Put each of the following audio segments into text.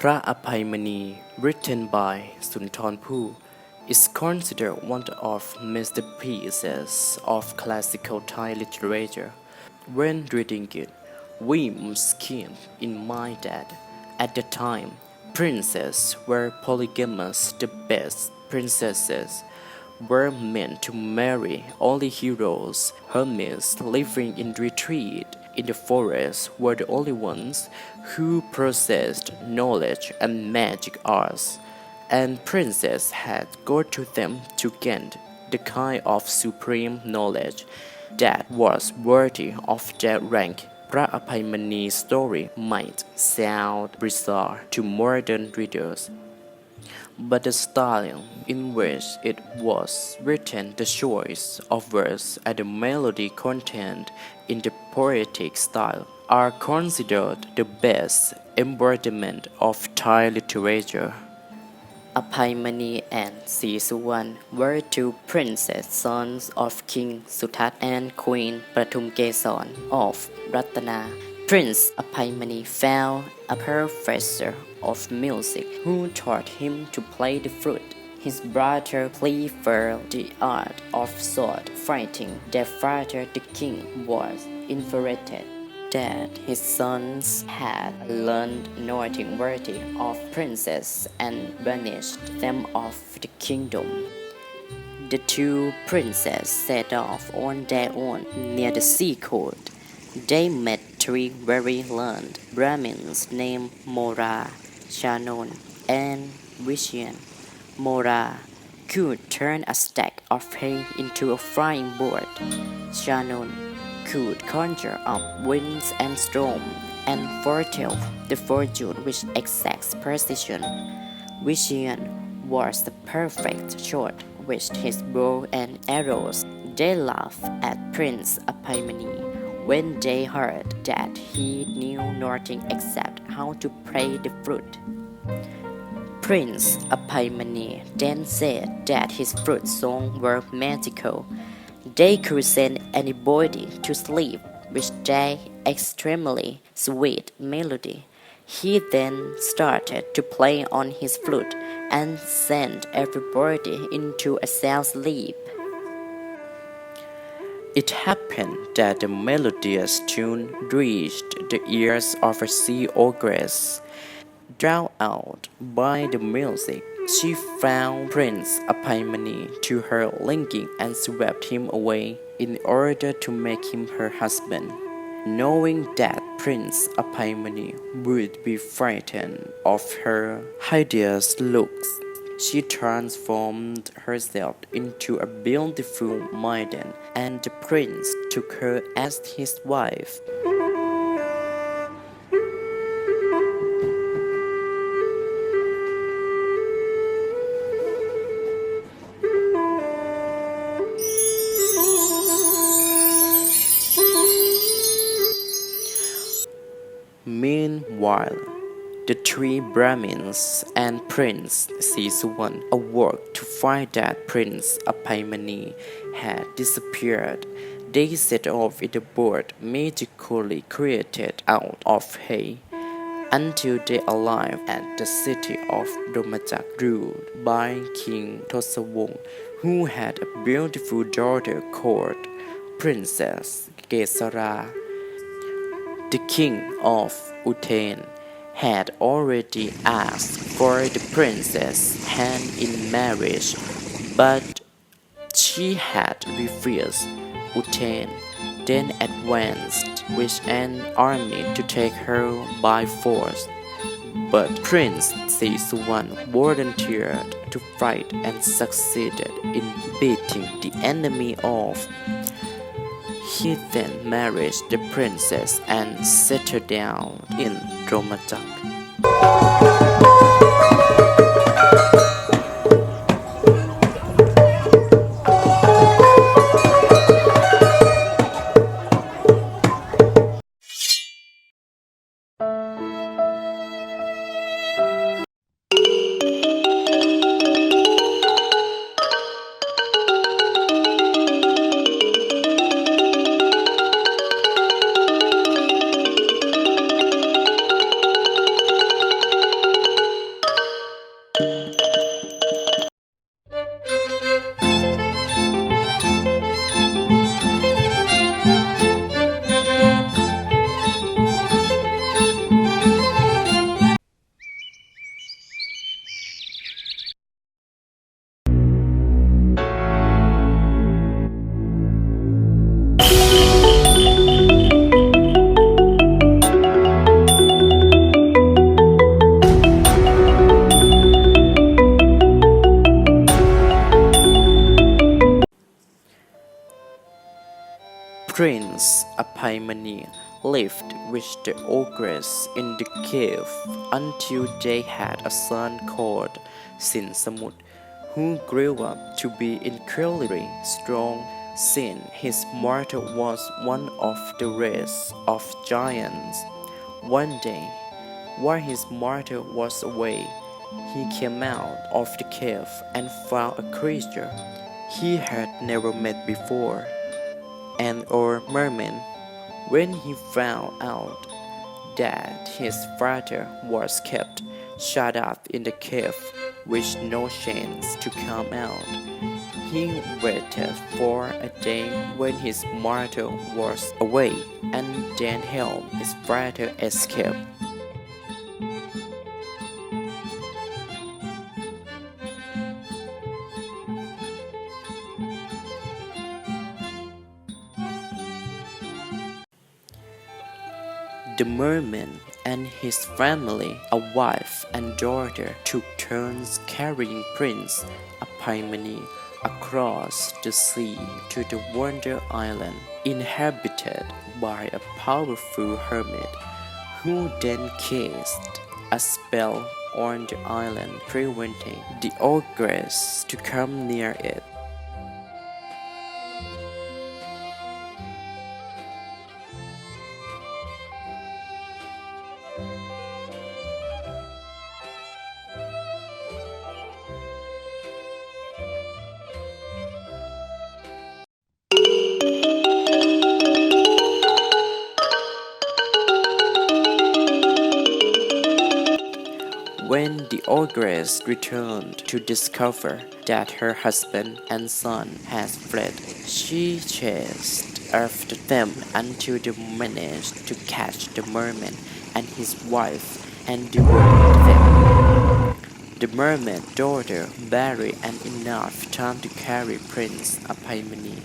Phra Abhai Mani, written by Sunthornpu, is considered one of the masterpieces of classical Thai literature. When reading it, we must keep in mind that, at the time, princes were polygamous. The best princesses were meant to marry only heroes. Hermits living in retreat in the forest were the only ones who possessed knowledge and magic arts, and princes had go to them to gain the kind of supreme knowledge that was worthy of their rank. Phra Abhai Mani's story might sound bizarre to modern readers, but the style in which it was written, the choice of words, and the melody contained in the poetic style are considered the best embodiment of Thai literature. Abhai Mani and Sisuwan were two princess sons of King Suthat and Queen Pratumkesaran of Ratana. Prince Abhai Mani found a professor of music who taught him to play the flute. His brother preferred the art of sword fighting. Their father, the king, was infuriated that his sons had learned nothing worthy of princess and banished them off the kingdom. The two princes set off on their own near the sea coast. They met three very learned Brahmins named Mora, Shanon, and Vishayan. Mora could turn a stack of hay into a flying board. Shanon could conjure up winds and storm and foretell the fortune with exact precision. Vishayan was the perfect shot with his bow and arrows. They laughed at Prince Abhai Mani when they heard that he knew nothing except how to play the flute. Prince Abhai Mani then said that his flute songs were magical. They could send anybody to sleep with their extremely sweet melody. He then started to play on his flute and sent everybody into a sound sleep. It happened that the melodious tune reached the ears of a sea ogress. Drowned out by the music, she found Prince Abhai Mani to her liking and swept him away in order to make him her husband. Knowing that Prince Abhai Mani would be frightened of her hideous looks, she transformed herself into a beautiful maiden, and the prince took her as his wife. Meanwhile, the three Brahmins and Prince Sisuwan awoke to find that Prince Abhai Mani had disappeared. They set off in a boat magically created out of hay until they arrived at the city of Domajak, ruled by King Tosawong, who had a beautiful daughter called Princess Kesara. The king of Utain had already asked for the princess' hand in marriage, but she had refused. Utain then advanced with an army to take her by force, but Prince Sisuwan volunteered to fight and succeeded in beating the enemy off. He then married the princess and settled down in Domajak. Prince Abhai Mani lived with the ogress in the cave until they had a son called Sin Samut, who grew up to be incredibly strong since his mother was one of the race of giants. One day, while his mother was away, he came out of the cave and found a creature he had never met before, an old merman. When he found out that his father was kept shut up in the cave with no chance to come out, he waited for a day when his mother was away and then helped his father escape. The merman and his family, a wife and daughter, took turns carrying Prince Abhai Mani across the sea to the Wonder Island, inhabited by a powerful hermit, who then cast a spell on the island, preventing the ogress to come near it. When the ogress returned to discover that her husband and son had fled, she chased after them until they managed to catch the merman and his wife and devoured them. The mermaid's daughter barely had enough time to carry Prince Abhai Mani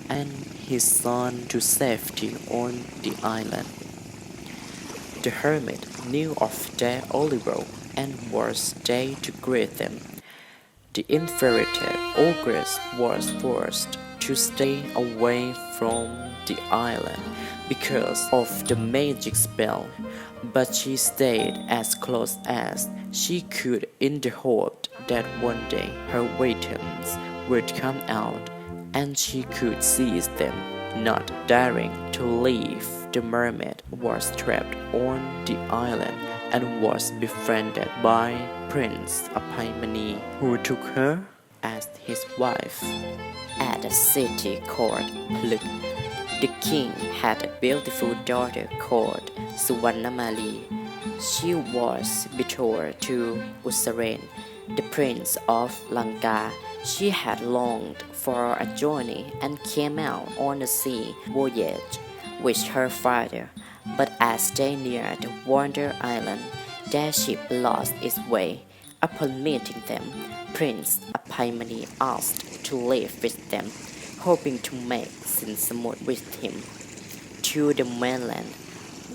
and his son to safety on the island. The hermit knew of their only road and was there to greet them. The infuriated ogress was forced to stay away from the island because of the magic spell, but she stayed as close as she could in the hope that one day her victims would come out and she could seize them. Not daring to leave, the mermaid was trapped on the island and was befriended by Prince Abhai Mani, who took her as his wife. At a city called Pluk, the king had a beautiful daughter called Suvarnamali. She was betrothed to Usaren, the prince of Lanka. She had longed for a journey and came out on a sea voyage with her father, but as they neared the Wonder Island, their ship lost its way. Upon meeting them, Prince Abhai Mani asked to live with them, hoping to make Sinsamut with him to the mainland.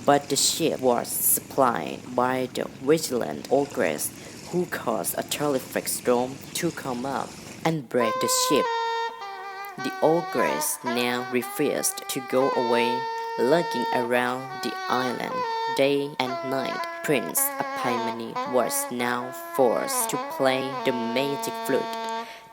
But the ship was supplied by the vigilant ogress, who caused a terrific storm to come up and break the ship. The ogress now refused to go away, lurking around the island day and night. Prince Abhai Mani was now forced to play the magic flute.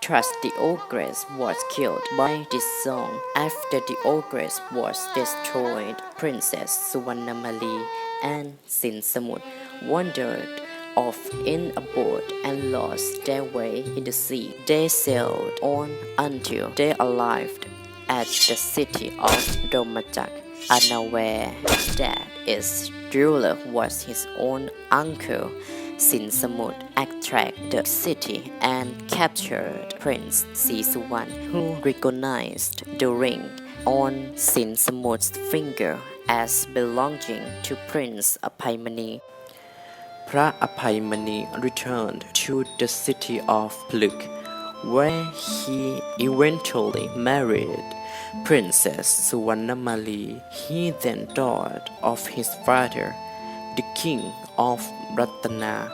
Thus the ogress was killed by this song. After the ogress was destroyed, Princess Suvarnamali and Sinsamut wandered off in a boat and lost their way in the sea. They sailed on until they arrived at the city of Domajak, unaware that its ruler was his own uncle. Sinsamut attacked the city and captured Prince Sisuwan, who recognized the ring on Sinsamut's finger as belonging to Prince Abhai Mani. Phra Abhai Mani returned to the city of Pluk, where he eventually married Princess Suvarnamali. He then thought of his father, the king of Ratana.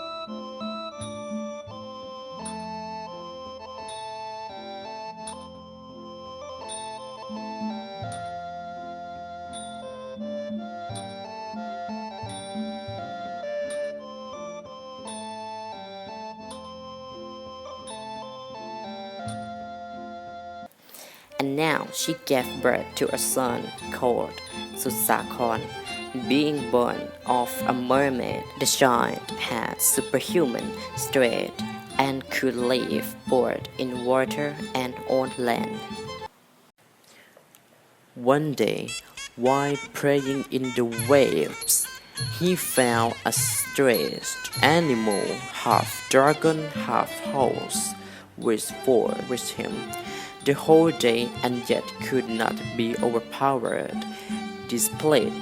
and now she gave birth to a son called Susakon. Being born of a mermaid, the child had superhuman strength and could live both in water and on land. One day, while playing in the waves, he found a strange animal, half dragon, half horse, which fought with him the whole day and yet could not be overpowered. Displayed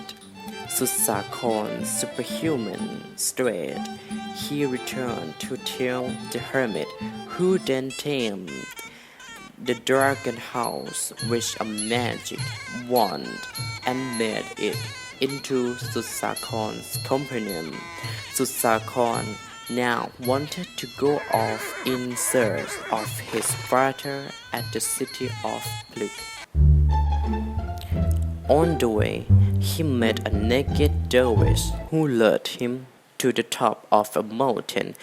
Susakon's superhuman strength, he returned to tell the hermit, who then tamed the dragon house with a magic wand and made it into Susakon's companion. Susakon now wanted to go off in search of his father at the city of Pluk. On the way, he met a naked dervish who led him to the top of a mountain,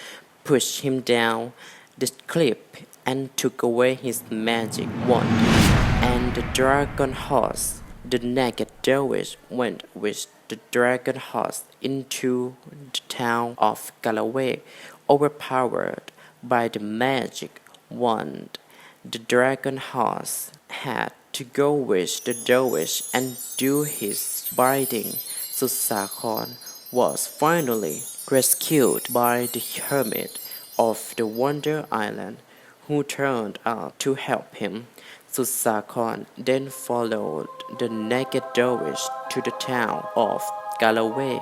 pushed him down the cliff, and took away his magic wand and the dragon horse. The naked dervish went with the dragon horse into the town of Galloway, overpowered by the magic wand. The dragon horse had to go with the dervish and do his bidding. Susakon was finally rescued by the hermit of the Wonder Island, who turned out to help him. Susakon then followed the naked dervish to the town of Galloway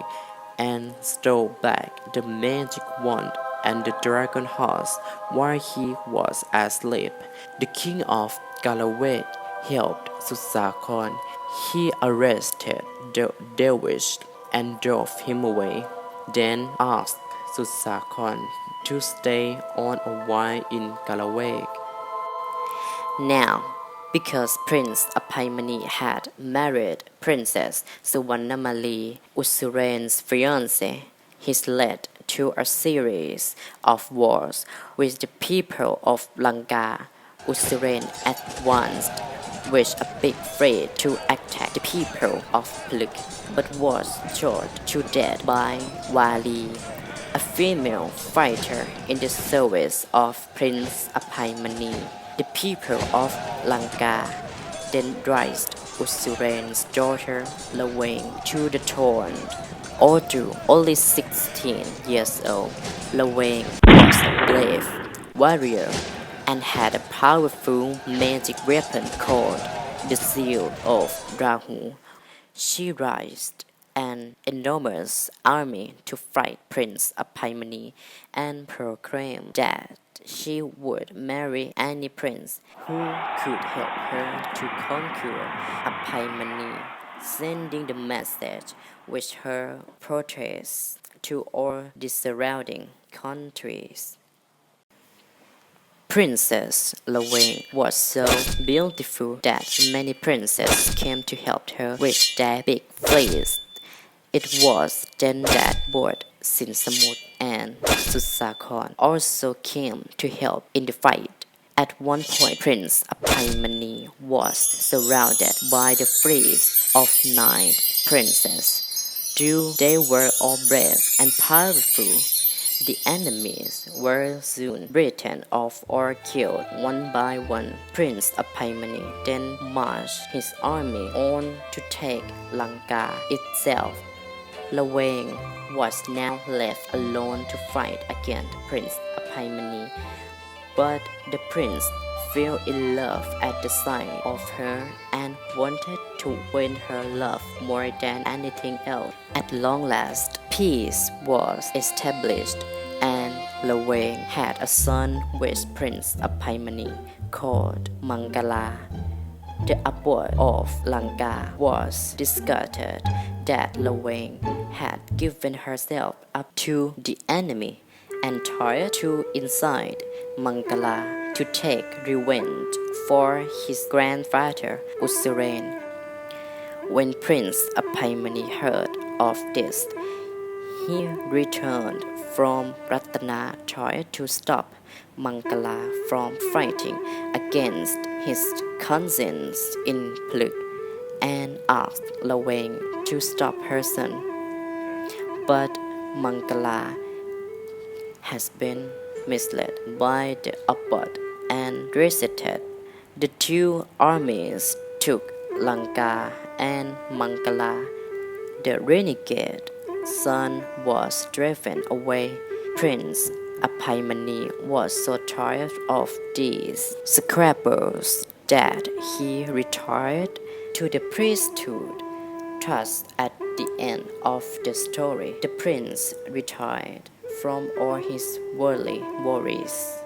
and stole back the magic wand and the dragon horse while he was asleep. The king of Galloway helped Susakon. He arrested the dervish and drove him away, then asked Susakon to stay on a while in Galloway. Now, because Prince Abhai Mani had married Princess Suvarnamali, Usuren's fiancée, he led to a series of wars with the people of Lanka. Usuren at once wished a big fleet to attack the people of Pluk, but was shot to death by Wali, a female fighter in the service of Prince Abhai Mani. The people of Lanka then raised Usuren's daughter Lawang to the throne. Although only 16 years old, Lawang was a brave warrior and had a powerful magic weapon called the Seal of Rahu. She raised an enormous army to fight Prince Abhai Mani and proclaimed that she would marry any prince who could help her to conquer Abhai Mani, sending the message with her protest to all the surrounding countries. Princess Lawang was so beautiful that many princes came to help her with their big fleets. It was then that both Sinsamut and Susakon also came to help in the fight. At one point, Prince Abhai Mani was surrounded by the fleets of 9 princes. Though they were all brave and powerful, the enemies were soon beaten off or killed one by one. Prince Abhai Mani then marched his army on to take Lanka itself. Lawang was now left alone to fight against Prince Abhai Mani, but the prince fell in love at the sight of her and wanted to win her love more than anything else. At long last, peace was established, and Lawang had a son with Prince Abhai Mani called Mangala. The abbot of Lanka was disgusted that Lawang had given herself up to the enemy and tried to incite Mangala to take revenge for his grandfather Usuren. When Prince Abhai Mani heard of this, he returned from Ratana tried to stop Mangala from fighting against his cousins in Pluk and asked Laweng to stop her son. But Mangala has been misled by the abbot and resisted. The two armies took Lanka and Mangala. The renegade son was driven away. Prince Abhai Mani was so tired of these squabbles that he retired to the priesthood. Thus, at the end of the story, the prince retired from all his worldly worries.